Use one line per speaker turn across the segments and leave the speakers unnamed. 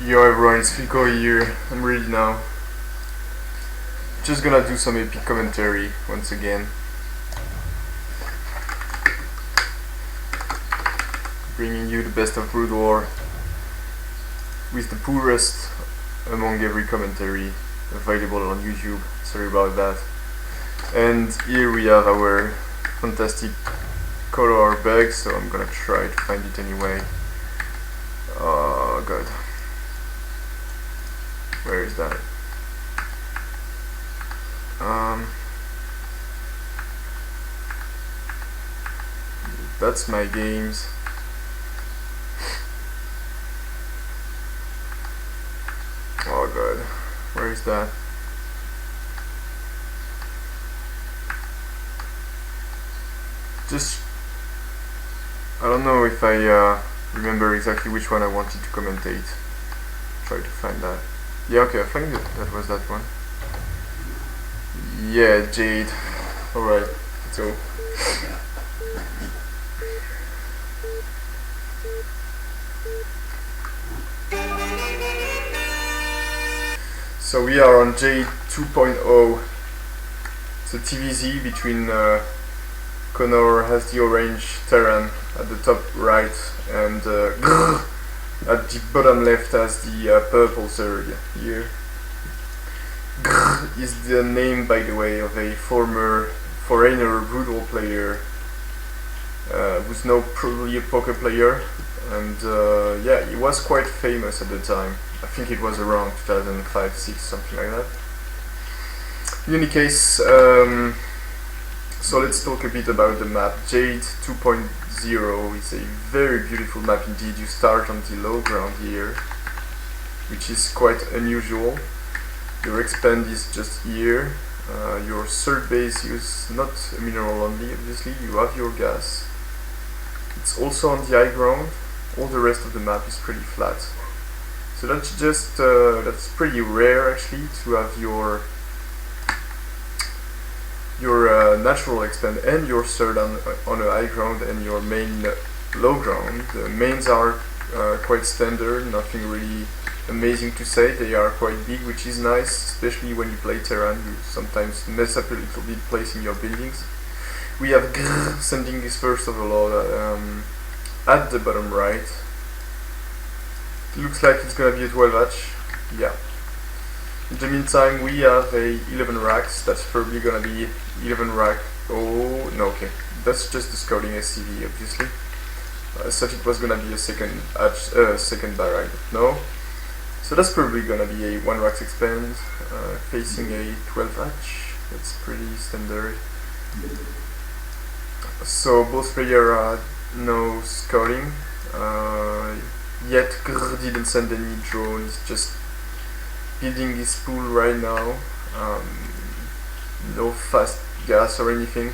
Yo everyone, it's Fico here. I'm ready now. Just gonna do some epic commentary once again. Bringing you the best of Brood War with the poorest among every commentary available on YouTube. Sorry about that. And here we have our fantastic color bug, so I'm gonna try to find it anyway. Oh god. Where is that? That's my games. Oh god, where is that? I don't know if I remember exactly which one I wanted to commentate. Try to find that. Yeah, okay, I think that was that one. Yeah, Jade. Alright, let's go. So we are on Jade 2.0. It's a TvZ between Connor has the orange Terran at the top right and Grrrr at the bottom left has the purple Zerg here. Grrrr is the name, by the way, of a former foreigner Voodoo player who's now probably a poker player, and yeah, he was quite famous at the time. I think it was around 2005-6, something like that. In any case, so let's talk a bit about the map. Jade 2.0 is a very beautiful map indeed. You start on the low ground here, which is quite unusual. Your expand is just here. Your third base is not a mineral only, obviously. You have your gas. It's also on the high ground. All the rest of the map is pretty flat. So that's just that's pretty rare actually, to have your natural expand and your third on a high ground and your main low ground. The mains are quite standard, nothing really amazing to say. They are quite big, which is nice, especially when you play Terran. You sometimes mess up a little bit placing your buildings. We have Grrrr sending his first overlord at the bottom right. It looks like it's gonna be a 12 hatch. Yeah. In the meantime, we have a 11 racks. That's probably gonna be 11 rack. Oh no, okay. That's just the scouting SCV, obviously. I thought it was gonna be a second hatch, second barrack, but no. So that's probably gonna be a 1 racks expand facing a 12 hatch. That's pretty standard. So both players are no scouting. Yet Grrrr didn't send any drones, just building his pool right now. No fast gas or anything.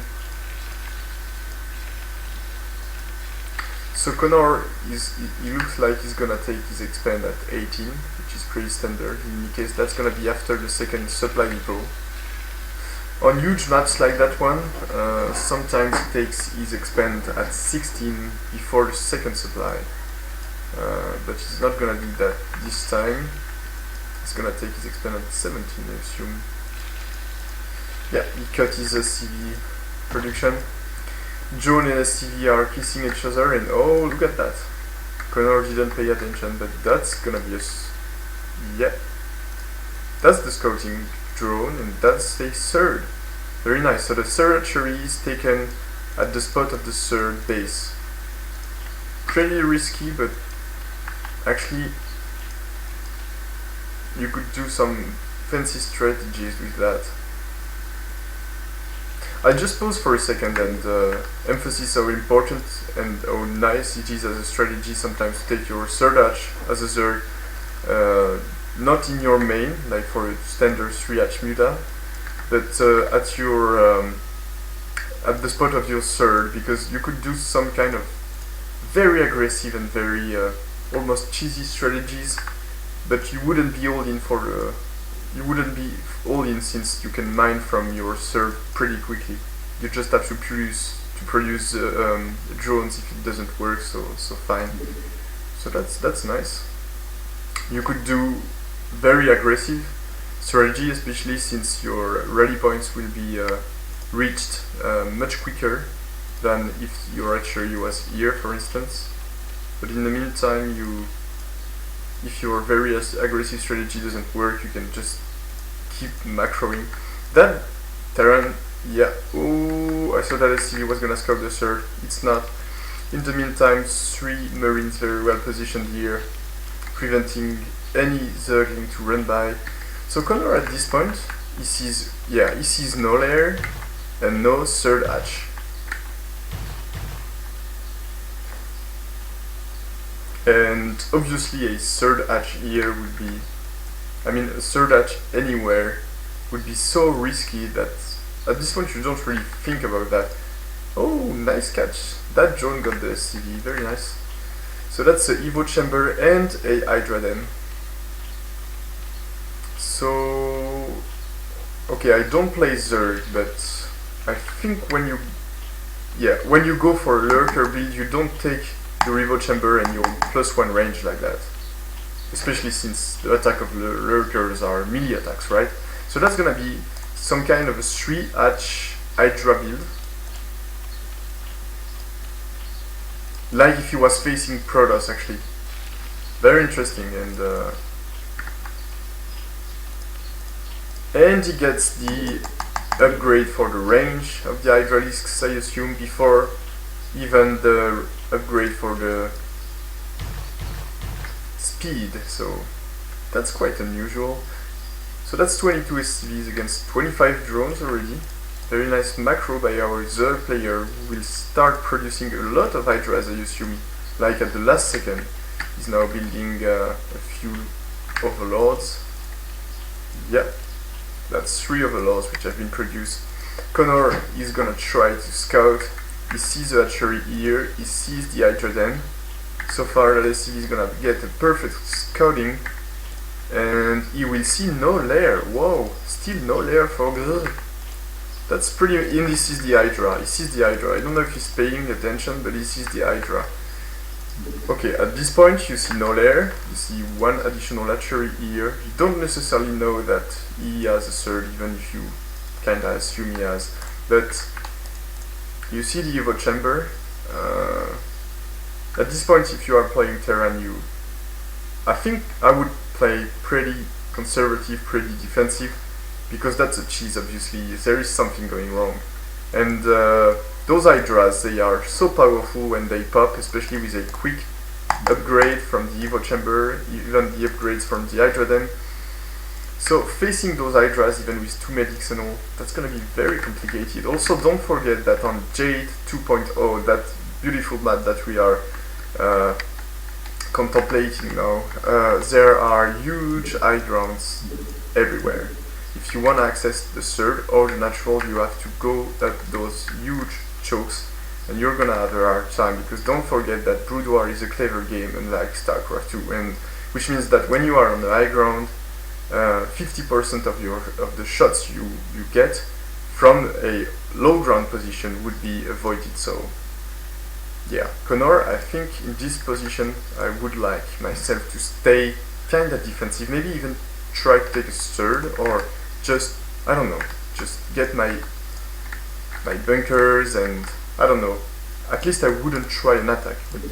So Connor he looks like he's gonna take his expand at 18, which is pretty standard. In any case, that's gonna be after the second supply depot. On huge maps like that one, sometimes he takes his expand at 16 before the second supply. But he's not gonna do that this time. He's gonna take his expand at 17, I assume. Yeah, he cut his SCV production. Drone and SCV are kissing each other, and oh, look at that. Connor didn't pay attention, but that's gonna be yeah. That's the scouting drone, and that's the third. Very nice. So the third archery is taken at the spot of the third base. Pretty risky, but actually you could do some fancy strategies with that. I'll just pause for a second and emphasize how important and how nice it is as a strategy sometimes to take your third hatch as a Zerg, not in your main, like for a standard 3 hatch muta, but at your at the spot of your third, because you could do some kind of very aggressive and very almost cheesy strategies, but you wouldn't be all in for you wouldn't be all in, since you can mine from your third pretty quickly. You just have to produce drones if it doesn't work, so fine. So that's nice. You could do very aggressive strategy, especially since your rally points will be reached much quicker than if your archery was here, for instance. But in the meantime, if your very aggressive strategy doesn't work, you can just keep macroing. That Terran, yeah, oh, I thought that SCV was gonna scout the third. It's not. In the meantime, 3 Marines very well positioned here, preventing any Zergling to run by. So Connor at this point, he sees no lair and no third hatch. And obviously a third hatch here would be, a third hatch anywhere would be so risky that at this point you don't really think about that. Oh, nice catch. That drone got the SCV, very nice. So that's a Evo chamber and a Hydra Den. So, okay, I don't play Zerg, but I think when you go for a lurker build, you don't take the Evo chamber and your +1 range like that. Especially since the attack of the lurkers are melee attacks, right? So that's gonna be some kind of a 3 hatch Hydra build. Like if he was facing Protoss, actually. Very interesting, and he gets the upgrade for the range of the Hydralisks, I assume, before even the upgrade for the speed, so that's quite unusual. So that's 22 SCVs against 25 drones already. Very nice macro by our Zerg player, who will start producing a lot of Hydras, I assume, like at the last second. He's now building a few Overlords. Yeah, that's 3 Overlords which have been produced. Connor is gonna try to scout. He sees the archery here, he sees the Hydra Den. So far, let's see, he's gonna get a perfect scouting. And he will see no lair. Whoa, still no lair for Grrrr. That's pretty, and he sees the Hydra. He sees the Hydra. I don't know if he's paying attention, but he sees the Hydra. Okay, at this point you see no lair. You see 1 additional archery here. You don't necessarily know that he has a third, even if you kinda assume he has. But you see the Evo chamber. At this point, if you are playing Terran, I think I would play pretty conservative, pretty defensive, because that's a cheese, obviously. There is something going wrong. And those Hydras, they are so powerful when they pop, especially with a quick upgrade from the Evo chamber, even the upgrades from the Hydra Den. So facing those Hydras, even with 2 medics and all, that's gonna be very complicated. Also, don't forget that on Jade 2.0, that beautiful map that we are contemplating now, there are huge high grounds everywhere. If you want to access the third or the natural, you have to go up those huge chokes, and you're gonna have a hard time, because don't forget that Brood War is a clever game, unlike StarCraft 2, and which means that when you are on the high ground, 50% of the shots you get from a low ground position would be avoided. So yeah, Connor, I think in this position I would like myself to stay kinda defensive, maybe even try to take a third, or just, I don't know, just get my bunkers, and I don't know, at least I wouldn't try an attack, but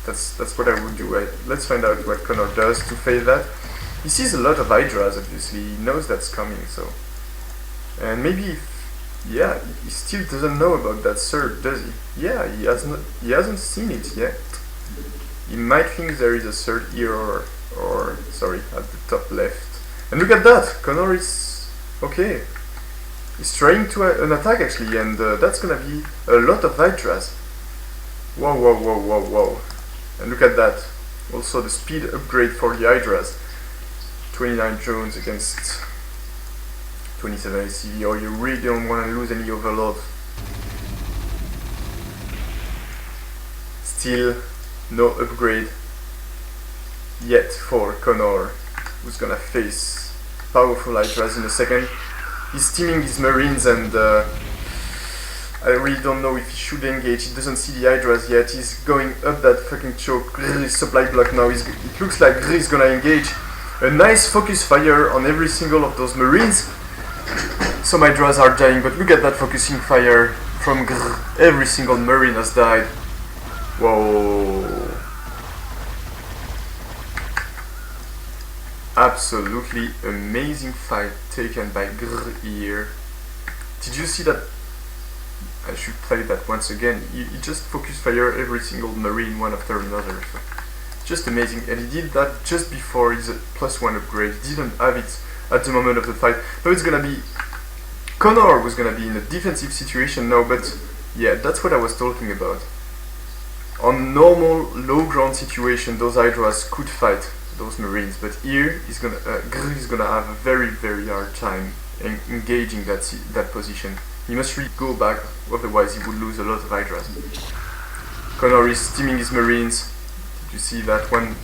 that's what I would do. Let's find out what Connor does to fail that. He sees a lot of Hydras, obviously, he knows that's coming, so, and maybe, yeah, he still doesn't know about that third, does he? Yeah, he hasn't seen it yet. He might think there is a third here, or sorry, at the top left. And look at that! Connor is okay. He's trying to an attack, actually, and that's gonna be a lot of Hydras. Whoa, whoa, whoa, whoa, whoa. And look at that. Also the speed upgrade for the Hydras. 29 drones against 27 ACV, or you really don't want to lose any overload. Still no upgrade yet for Connor, who's gonna face powerful Hydras in a second. He's teaming his Marines, and I really don't know if he should engage. He doesn't see the Hydras yet. He's going up that fucking choke. Grrrr is supply block now. It looks like Grrrr is gonna engage. A nice focus fire on every single of those Marines. Some Hydras are dying, but look at that focusing fire from Grrrr. Every single Marine has died. Whoa. Absolutely amazing fight taken by Grrrr here. Did you see that? I should play that once again. He just focus fire every single Marine one after another. So just amazing. And he did that just before his +1 upgrade. He didn't have it at the moment of the fight. Now it's gonna be Connor was gonna be in a defensive situation now, but yeah, that's what I was talking about. On normal low ground situation, those Hydras could fight those Marines, but here he's gonna Grrrr is gonna have a very hard time engaging that position. He must really go back, otherwise he would lose a lot of Hydras. Connor is steaming his Marines. Did you see that one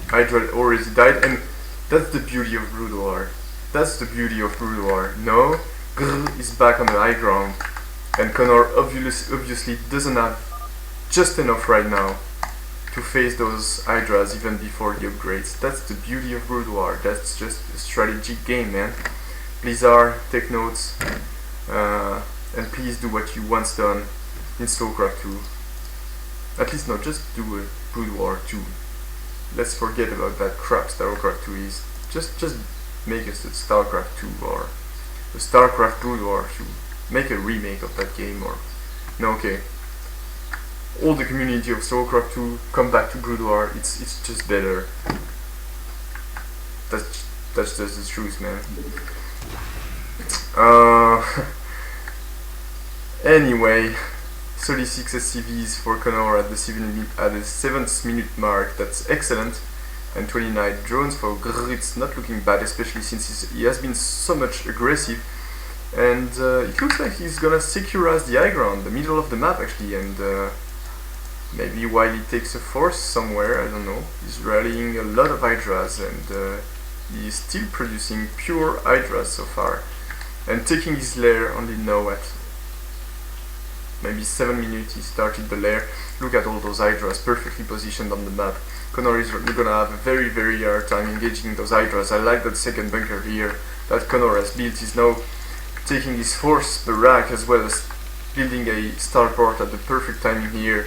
Hydra already died? And that's the beauty of Brood War. That's the beauty of Brood War. No, Grrrr is back on the high ground, and Connor obviously doesn't have just enough right now to face those Hydras even before he upgrades. That's the beauty of Brood War. That's just a strategic game, man. Blizzard, take notes, and please do what you once done in StarCraft 2. At least not just do a Brood War 2. Let's forget about that crap StarCraft 2 is. Just make us a StarCraft 2 or a StarCraft Brood War 2. Make a remake of that game, or no, okay. All the community of StarCraft 2 come back to Brood War. It's just better. That's just the truth, man. Anyway, 36 SCVs for Connor at the 7th minute mark. That's excellent. And 29 drones for Grrrr. It's not looking bad, especially since he has been so much aggressive. And it looks like he's gonna securize the high ground, the middle of the map actually, and maybe while he takes a force somewhere, I don't know. He's rallying a lot of Hydras, and he's still producing pure Hydras so far. And taking his lair only now at maybe 7 minutes he started the lair. Look at all those Hydras perfectly positioned on the map. Connor is gonna have a very hard time engaging those Hydras. I like that second bunker here that Connor has built. He's now taking his force barrack as well as building a starport at the perfect timing here.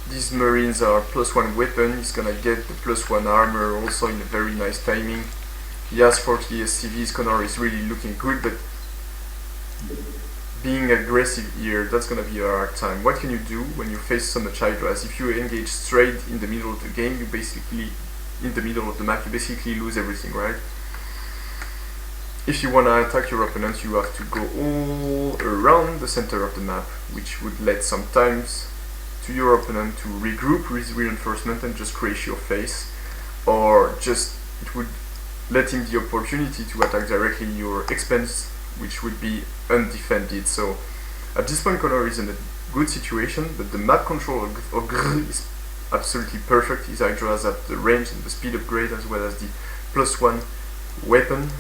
These Marines are +1 weapon. He's gonna get the +1 armor also in a very nice timing. He has 40 SCVs. Connor is really looking good, but being aggressive here, that's gonna be a hard time. What can you do when you face so much Hydras? If you engage straight in the middle of the game, you basically, in the middle of the map, you basically lose everything, right? If you wanna attack your opponent, you have to go all around the center of the map, which would let some times to your opponent to regroup with reinforcement and just crash your face, or just it would let him the opportunity to attack directly your expense, which would be undefended. So at this point Connor is in a good situation, but the map control of Grrrr is absolutely perfect. His Hydras have the range and the speed upgrade as well as the +1 weapon.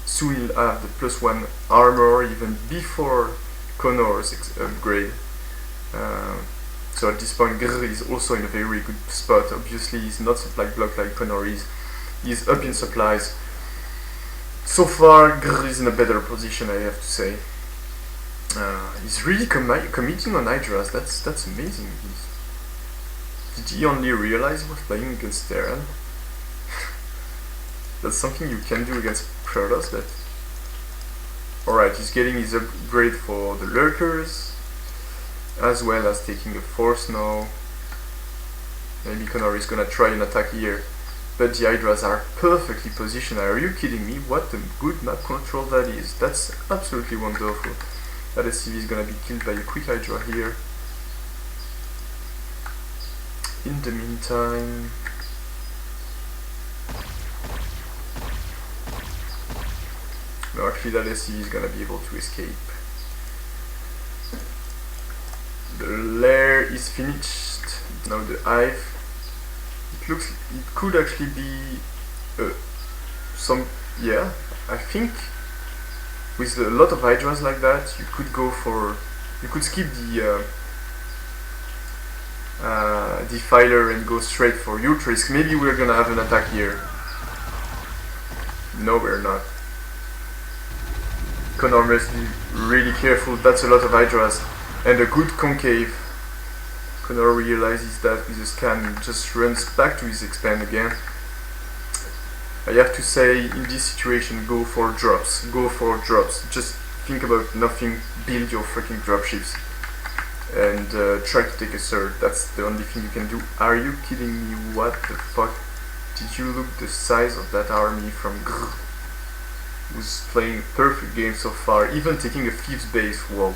Soon he'll have the +1 armor even before Connor's upgrade. So at this point Grrrr is also in a very good spot. Obviously he's not supply block like Connor is. He's up in supplies. So far Grrrr is in a better position, I have to say. He's really committing on Hydras. That's amazing. Did he only realize he was playing against Terran? That's something you can do against Protoss, but... Alright, he's getting his upgrade for the lurkers, as well as taking a force now. Maybe Connor is gonna try an attack here, but the Hydras are perfectly positioned. Are you kidding me? What a good map control that is. That's absolutely wonderful. That SCV is gonna be killed by a quick Hydra here. In the meantime... No, actually that SCV is gonna be able to escape. The lair is finished. Now the hive. It could actually be some, yeah, I think with a lot of hydras like that, you could go for, you could skip the Defiler and go straight for Ultrisk. Maybe we're gonna have an attack here. No, we're not. Connor must be really careful. That's a lot of hydras and a good concave. Connor realizes that with a scan, he just runs back to his expand again. I have to say, in this situation, go for drops. Go for drops. Just think about nothing. Build your freaking dropships and try to take a third. That's the only thing you can do. Are you kidding me? What the fuck? Did you look the size of that army from Grrrr? Who's playing a perfect game so far, even taking a 5th base. Whoa.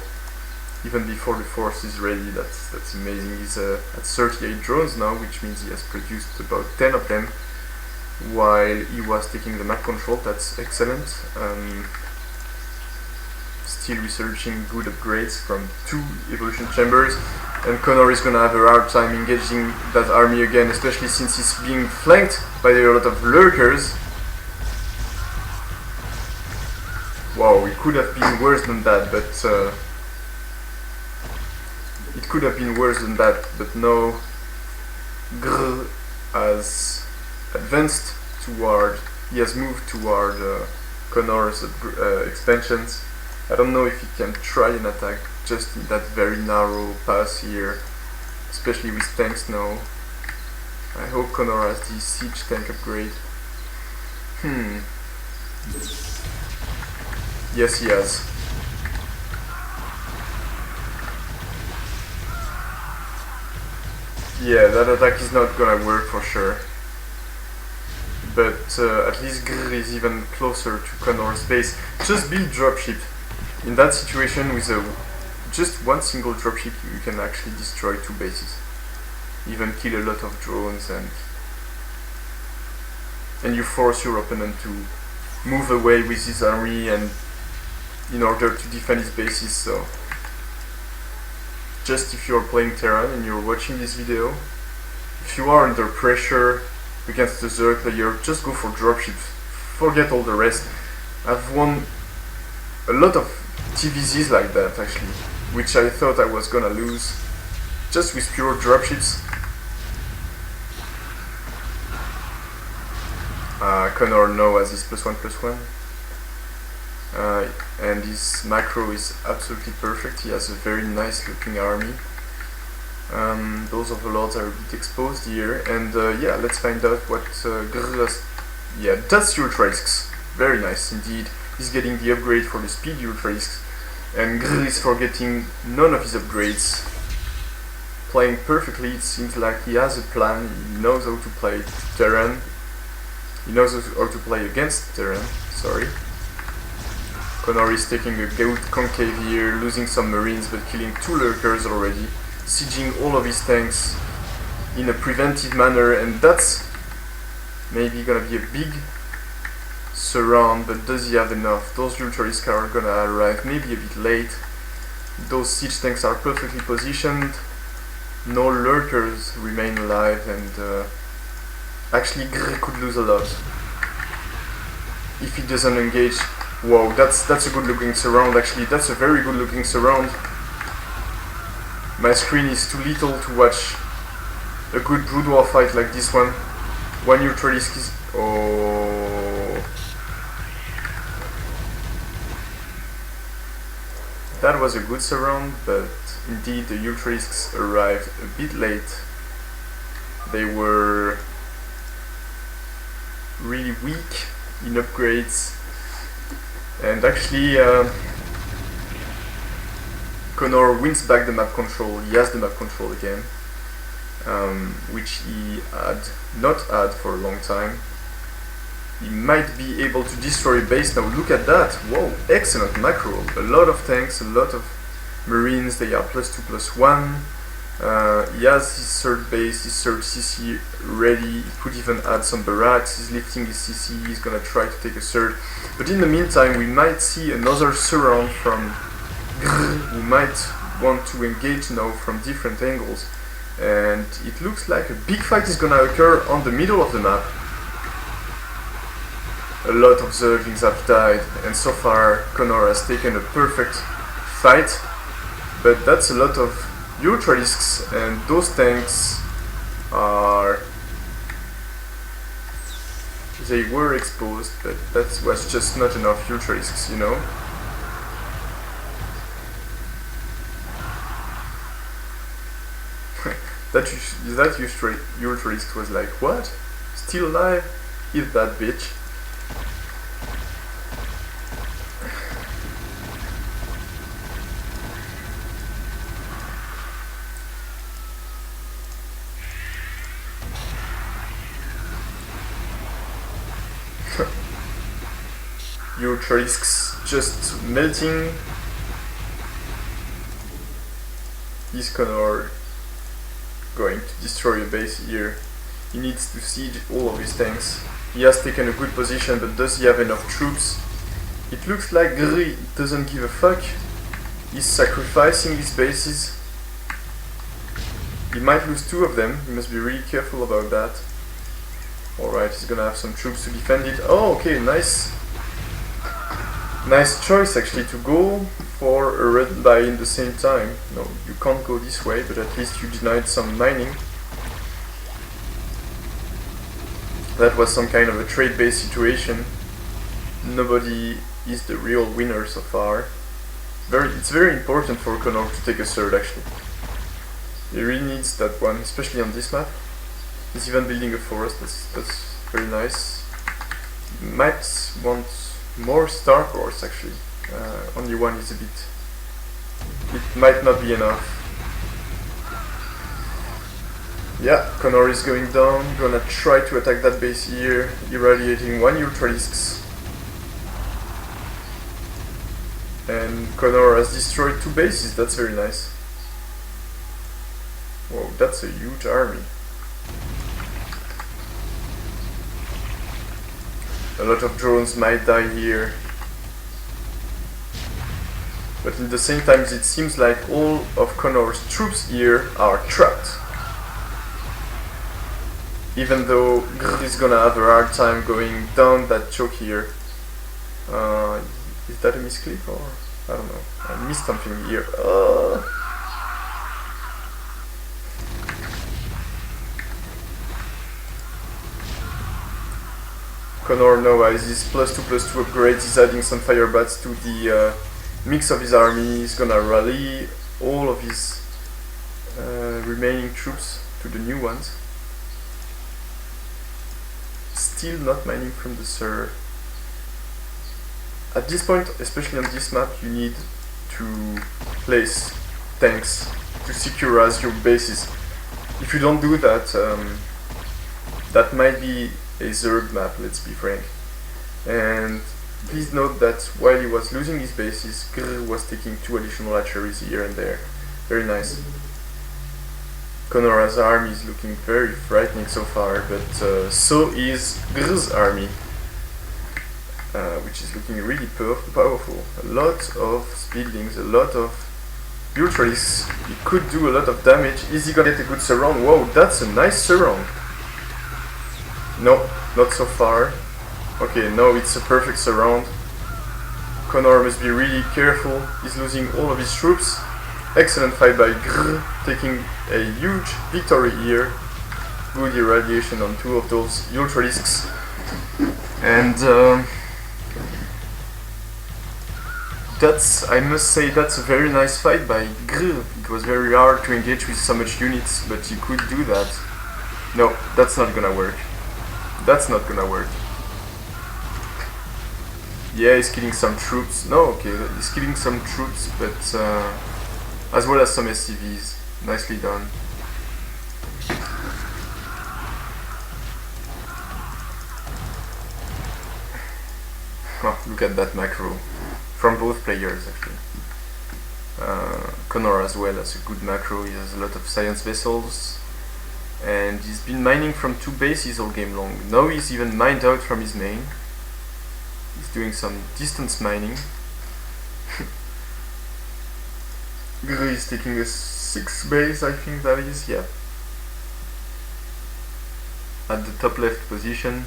Even before the force is ready, that's amazing. He's at 38 drones now, which means he has produced about 10 of them while he was taking the map control. That's excellent. Still researching good upgrades from 2 evolution chambers, and Connor is gonna have a hard time engaging that army again, especially since he's being flanked by a lot of lurkers. Wow, it could have been worse than that, but no. Grrrr has advanced toward, he has moved toward Connor's expansions. I don't know if he can try an attack just in that very narrow pass here, especially with tanks now. I hope Connor has the siege tank upgrade. Yes, he has. Yeah, that attack is not gonna work for sure. But at least Grrrr is even closer to Connor's base. Just build dropship. In that situation, with just one single dropship, you can actually destroy 2 bases. Even kill a lot of drones, and you force your opponent to move away with his army and in order to defend his bases. So just if you're playing Terran and you're watching this video, if you are under pressure against the Zerg player, just go for dropships. Forget all the rest. I've won a lot of TvZs like that actually, which I thought I was gonna lose, just with pure dropships. Connor now has his +1/+1. And his macro is absolutely perfect. He has a very nice looking army. Those overlords are a bit exposed here, and yeah, let's find out what Grrrr has. Yeah, that's Ultrisks. Very nice indeed. He's getting the upgrade for the speed Ultrisks, and Grrrr is forgetting none of his upgrades. Playing perfectly, it seems like he has a plan. He knows how to play Terran. He knows how to play against Terran, sorry. Connor is taking a good concave here, losing some marines but killing 2 lurkers already, sieging all of his tanks in a preventive manner, and that's maybe gonna be a big surround, but does he have enough? Those Ultrisks are gonna arrive maybe a bit late. Those siege tanks are perfectly positioned, no lurkers remain alive, and actually Grrrr could lose a lot if he doesn't engage. Wow, that's a good looking surround actually. That's a very good looking surround. My screen is too little to watch a good Brood War fight like this one. One Ultralisk is... oh... That was a good surround, but indeed the Ultralisks arrived a bit late. They were really weak in upgrades. And actually, Connor wins back the map control. He has the map control again, which he had not had for a long time. He might be able to destroy a base now. Look at that! Whoa, excellent macro. A lot of tanks, a lot of marines. They are +2/+1. He has his 3rd base, his 3rd CC ready. He could even add some barracks. He's lifting his CC. He's gonna try to take a 3rd. But in the meantime, we might see another surround from Grrrr, who might want to engage now from different angles. And it looks like a big fight is gonna occur on the middle of the map. a lot of Zerglings have died, and so far Connor has taken a perfect fight, but that's a lot of Ultralisks, and those tanks are... they were exposed, but that was just not enough Ultralisks, you know? that Ultralisk was like, what? Still alive? Eat that bitch. Ultralisks just melting. Is Connor going to destroy a base here? He needs to siege all of his tanks. He has taken a good position, but does he have enough troops? It looks like Grrrr doesn't give a fuck. He's sacrificing his bases. He might lose 2 of them. He must be really careful about that. Alright, he's gonna have some troops to defend it. Oh, okay, nice. Nice choice actually to go for a red buy in the same time. No, you can't go this way, but at least you denied some mining. That was some kind of a trade-based situation. Nobody is the real winner so far. It's very important for Connor to take a third actually. He really needs that one, especially on this map. He's even building a forest, that's very nice. Might want more star cores actually. Only one is a bit... it might not be enough. Yeah, Connor is going down, gonna try to attack that base here, irradiating 1 Ultralisks. And Connor has destroyed 2 bases, that's very nice. Whoa, that's a huge army. A lot of drones might die here. But at the same time it seems like all of Connor's troops here are trapped. Even though Grrrr is gonna have a hard time going down that choke here. Is that a misclick or... I don't know. I missed something here. Connor now has his +2/+2 upgrades, he's adding some fire bats to the mix of his army, he's gonna rally all of his remaining troops to the new ones. Still not mining from the server. At this point, especially on this map, you need to place tanks to secure as your bases. If you don't do that, that might be a Zerg map, let's be frank. And please note that while he was losing his bases, Grrrr was taking 2 additional archeries here and there. Very nice. Connor's army is looking very frightening so far, but so is Grrr's army, which is looking really powerful. A lot of buildings, a lot of Ultralisks. He could do a lot of damage. Is he gonna get a good surround? Whoa, that's a nice surround. No, not so far. Okay, no, it's a perfect surround. Connor must be really careful. He's losing all of his troops. Excellent fight by Grrrr, taking a huge victory here. Good irradiation on 2 of those Ultralisks. And I must say, that's a very nice fight by Grrrr. It was very hard to engage with so much units, but he could do that. No, that's not gonna work. That's not gonna work. Yeah, he's killing some troops. No, okay, he's killing some troops, but as well as some SCVs. Nicely done. Oh, look at that macro. From both players, actually. Connor as well has a good macro. He has a lot of science vessels. And he's been mining from 2 bases all game long. Now he's even mined out from his main. He's doing some distance mining. Grrrr is taking a 6 base, I think that is, yeah. At the top left position.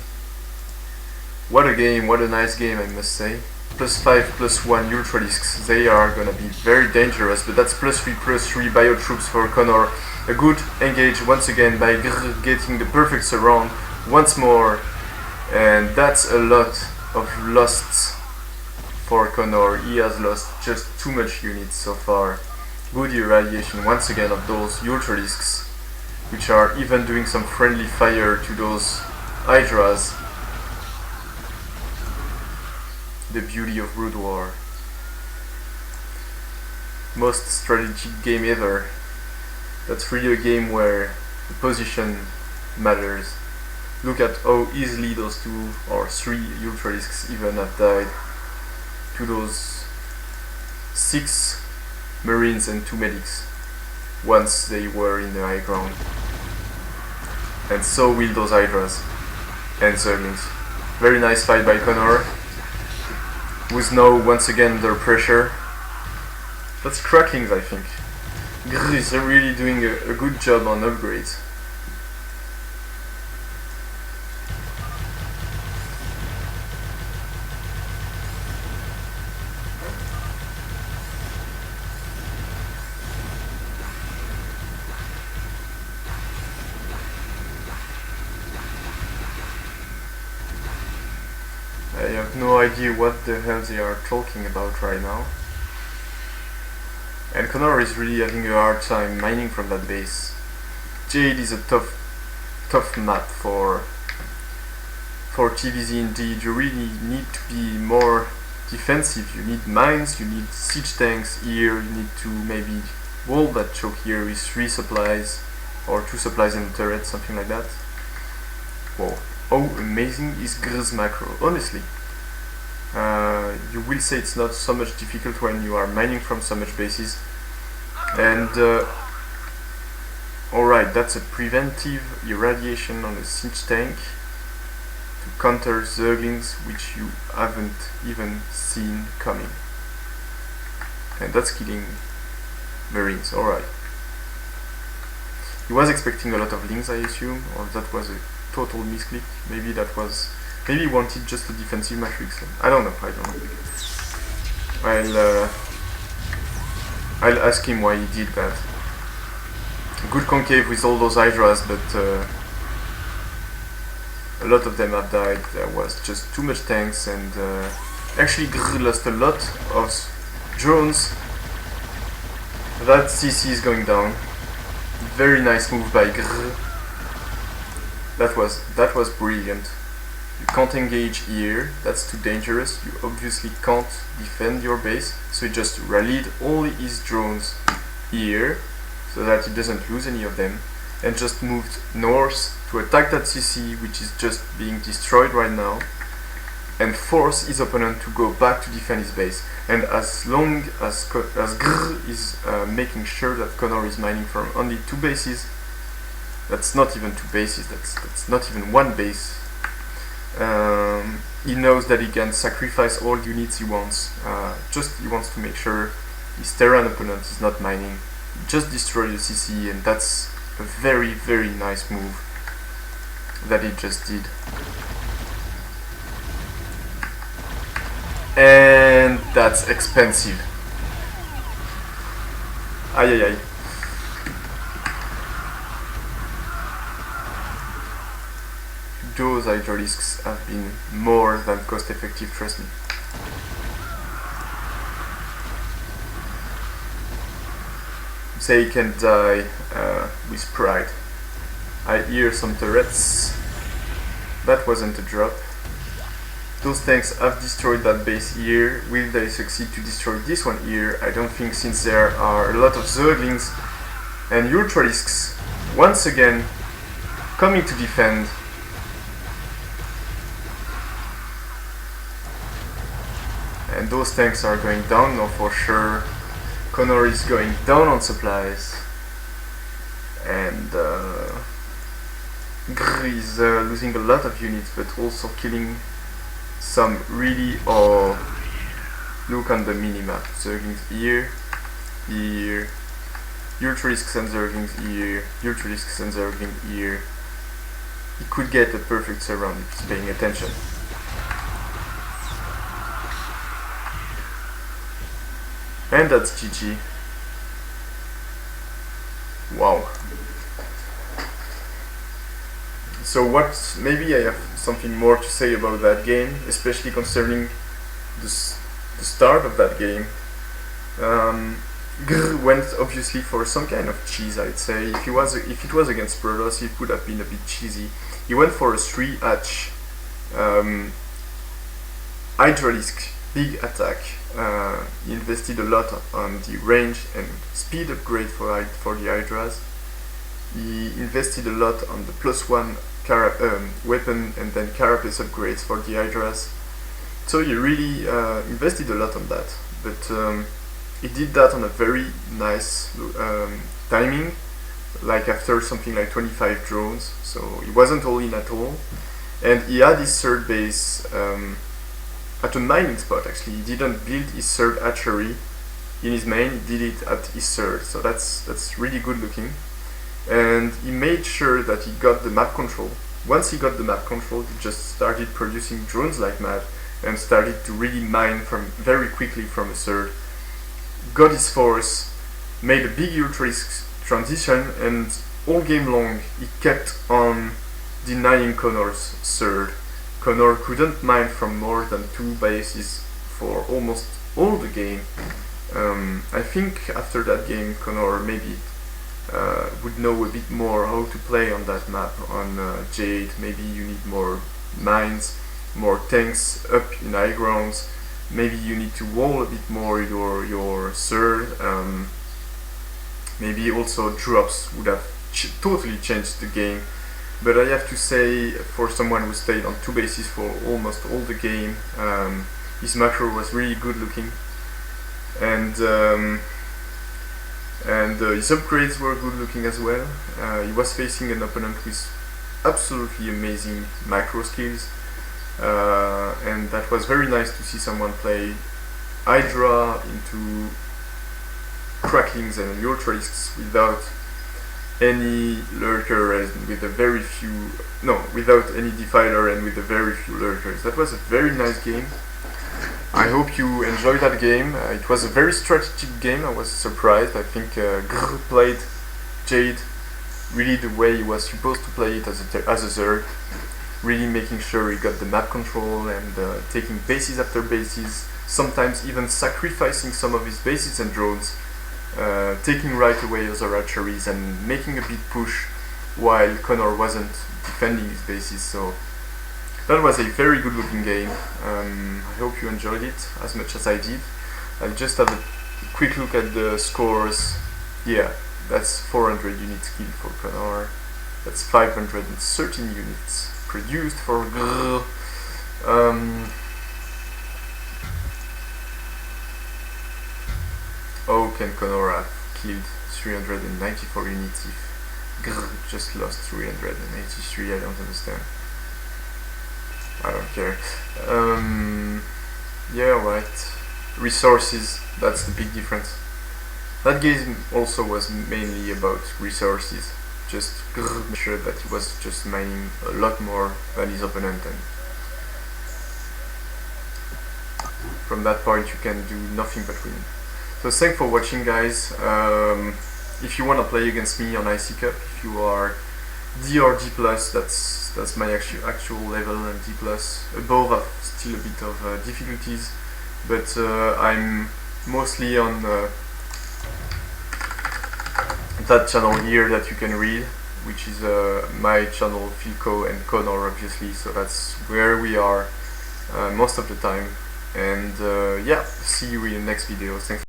What a game, what a nice game, I must say. +5, +1 Ultra Discs, they are gonna be very dangerous, but that's +3 Bio Troops for Connor. A good engage once again by Grrrr getting the perfect surround once more, and that's a lot of lost for Connor. He has lost just too much units so far. Good irradiation once again of those Ultra Discs, which are even doing some friendly fire to those Hydras. The beauty of Brood War. Most strategic game ever. That's really a game where the position matters. Look at how easily those 2 or 3 Ultra Discs even have died to those 6 Marines and 2 medics once they were in the high ground. And so will those Hydras and Zerglings. Very nice fight by Connor, who's now once again under pressure. That's Cracklings, I think. Grrrr is really doing a good job on upgrades. I have no idea what the hell they are talking about right now. And Connor is really having a hard time mining from that base. Jade is a tough map for TvZ indeed. You really need to be more defensive. You need mines, you need siege tanks here, you need to maybe wall that choke here with 3 supplies or 2 supplies in the turret, something like that. Whoa. How amazing is Grrr's macro, honestly. You will say it's not so much difficult when you are mining from so much bases. And alright, that's a preventive irradiation on a siege tank to counter Zerglings, which you haven't even seen coming. And that's killing Marines, alright. He was expecting a lot of links, I assume, or that was a total misclick. Maybe he wanted just a defensive matrix. I don't know. I'll ask him why he did that. Good concave with all those Hydras, but a lot of them have died. There was just too much tanks, and actually Grrrr lost a lot of drones. That CC is going down. Very nice move by Grrrr. That was brilliant. You can't engage here, that's too dangerous. You obviously can't defend your base, so he just rallied all his drones here so that he doesn't lose any of them, and just moved north to attack that CC, which is just being destroyed right now, and force his opponent to go back to defend his base. And as long as Grrrr is making sure that Connor is mining from only 2 bases, that's not even 2 bases, that's not even 1 base. He knows that he can sacrifice all units he wants. He wants to make sure his Terran opponent is not mining. Just destroy the CC, and that's a very, very nice move that he just did. And that's expensive. Aye. Those Hydralisks have been more than cost effective, trust me. They can die with pride. I hear some turrets. That wasn't a drop. Those tanks have destroyed that base here. Will they succeed to destroy this one here? I don't think, since there are a lot of Zerglings and Ultralisks once again coming to defend. And those tanks are going down now for sure. Connor is going down on supplies. And Grrrr is losing a lot of units, but also killing some really... Oh, look on the minimap. Zerglings here, here, Ultralisks and Zerglings here, Ultralisks and Zerglings here. He could get a perfect surround if he's paying attention. And that's GG. Wow. So maybe I have something more to say about that game, especially concerning the start of that game. Grrrr went obviously for some kind of cheese, I'd say. If it was against Protoss, it would have been a bit cheesy. He went for a 3H Hydralisk big attack. He invested a lot on the range and speed upgrade for the Hydras. He invested a lot on the +1 weapon and then carapace upgrades for the Hydras. So he really invested a lot on that. But he did that on a very nice timing, like after something like 25 drones. So he wasn't all in at all. And he had his third base at a mining spot actually. He didn't build his third hatchery in his main, he did it at his third. So that's really good looking. And he made sure that he got the map control. Once he got the map control, he just started producing drones like mad and started to really mine very quickly from a third. Got his force, made a big ultra-risk transition, and all game long he kept on denying Connor's third. Connor couldn't mine from more than 2 bases for almost all the game. I think after that game Connor maybe would know a bit more how to play on that map, on Jade. Maybe you need more mines, more tanks up in high grounds. Maybe you need to wall a bit more your third. Maybe also drops would have totally changed the game. But I have to say, for someone who stayed on 2 bases for almost all the game, his macro was really good looking, and his upgrades were good looking as well. He was facing an opponent with absolutely amazing macro skills, and that was very nice to see someone play Hydra into cracklings and ultra-risks without any lurker and without any defiler and with a very few lurkers. That was a very nice game. I hope you enjoyed that game. It was a very strategic game. I was surprised. I think Grrrr played Jade really the way he was supposed to play it as a Zerg, really making sure he got the map control and taking bases after bases, sometimes even sacrificing some of his bases and drones, taking right away other archeries and making a big push while Connor wasn't defending his bases. So that was a very good looking game. I hope you enjoyed it as much as I did. I'll just have a quick look at the scores. Yeah, that's 400 units killed for Connor. That's 513 units produced for Grrrr. How can Connor have killed 394 units if Grrrr just lost 383? I don't understand. I don't care. Yeah, right. Resources, that's the big difference. That game also was mainly about resources. Just Grrrr made sure that he was just mining a lot more than his opponent, and from that point you can do nothing but win. So thanks for watching, guys. If you want to play against me on IC Cup, if you are D or D+, that's my actual level, and D+. Above have still a bit of difficulties, but I'm mostly on that channel here that you can read, which is my channel, Philco and Connor, obviously, so that's where we are most of the time. And yeah, see you in the next video. Thanks.